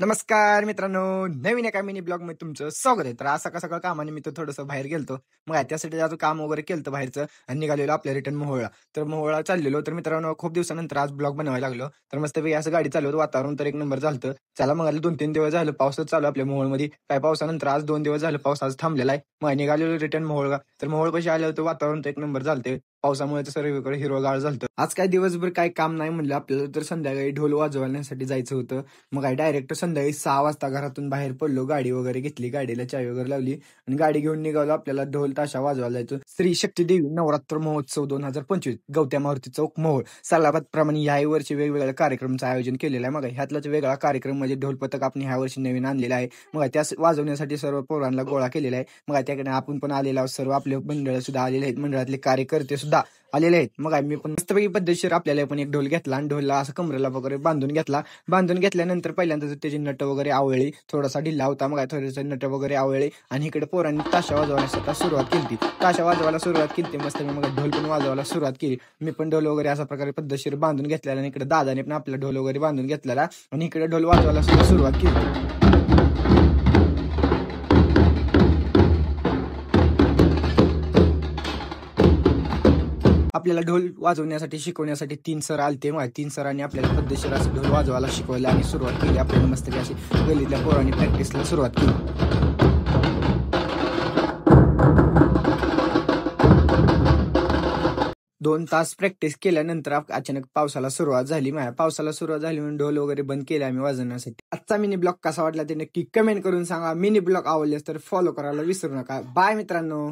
नमस्कार मित्रांनो, नवीन एका मिनी ब्लॉग मध्ये तुमचं स्वागत आहे. तर आज सकाळ कामानिमित्त थोडंसं बाहेर गेलतो. मग त्यासाठी आज काम वगैरे केलं बाहेरचं आणि निघालेलो आपल्या रिटर्न मोहोळला. तर मोहोळला चाललेलो. तर मित्रांनो, खूप दिवसानंतर आज ब्लॉग बनवायला लागलो. तर मस्तपैकी असं गाडी चालवत, वातावरण तर एक नंबर झालतं. चला मग 2-3 दिवस झालं पावसच चालू आपल्या मोहोळमध्ये. काय पावसानंतर आज 2 दिवस झालं पाऊस आज थांबलेला आहे. मग निघालेलो रिटर्न मोहोळला. तर मोहोळपाशी आलं होतं, वातावरण तर एक नंबर झालतं. पावसामुळे तर सर्वीकडे हिरवंगार झालतं. आज काय दिवसभर काय काम नाही म्हणलं आपल्याला, तर संध्याकाळी ढोल वाजवण्यासाठी जायचं होतं. मग काय डायरेक्ट संध्याकाळी 6 वाजता घरातून बाहेर पडलो. गाडी वगैरे घेतली, गाडीला चावी वगैरे लावली आणि गाडी घेऊन निघालो. आपल्याला ढोल ताशा वाजवायला जायचं. श्री शक्ती देवी नवरात्र महोत्सव 2025 गवत्या मारुती चौक मोहोळ सालाबाद प्रमाणे याही वर्षी वेगवेगळ्या कार्यक्रमाचं आयोजन केलेलं आहे. मग ह्यातलाच वेगळा कार्यक्रम म्हणजे ढोल पथक आपण ह्या वर्षी नवीन आणलेला आहे. मग त्या वाजवण्यासाठी सर्व पोरांना गोळा केलेला आहे. मग त्याकडे आपण पण आलेला आहोत. सर्व आपले मंडळ सुद्धा आलेले आहेत, मंडळातले कार्यकर्ते सुद्धा आलेले आहेत. मग मी पण मस्तपैकी पद्धतशीर आपल्याला पण एक ढोल घेतला आणि ढोलला असं कमरेला वगैरे बांधून घेतला. बांधून घेतल्यानंतर पहिल्यांदा त्याची नट वगैरे आवळली, थोडासा ढिल्ला होता. मग थोडेसे नट वगैरे आवळले आणि इकडे पोरांनी ताशा वाजवण्यासाठी सुरुवात केली. ताशा वाजवायला सुरुवात केली मस्त. मग ढोल पण वाजवायला सुरुवात केली. मी पण ढोल वगैरे अशा प्रकारे पद्धतशीर बांधून घेतलेला आणि इकडे दादाने पण आपला ढोल वगैरे बांधून घेतलेला आणि इकडे ढोल वाजवायला सुद्धा सुरुवात केली. आपल्याला ढोल वाजवण्यासाठी शिकवण्यासाठी 3 सर आलते. मग 3 सरांनी आपल्याला पद्धतशीर असं ढोल वाजवायला शिकवलं आणि सुरुवात केली. आपल्याला मस्त अशी गल्लीतल्या पोरांनी प्रॅक्टिसला सुरुवात केली. 2 तास प्रॅक्टिस केल्यानंतर अचानक पावसाला सुरुवात झाली. पावसाला सुरुवात झाली म्हणून ढोल वगैरे बंद केले आम्ही वाजवण्यासाठी. आजचा मिनी ब्लॉग कसा वाटला ते नक्की कमेंट करून सांगा. मिनी ब्लॉग आवडल्यास तर फॉलो करायला विसरू नका. बाय मित्रांनो.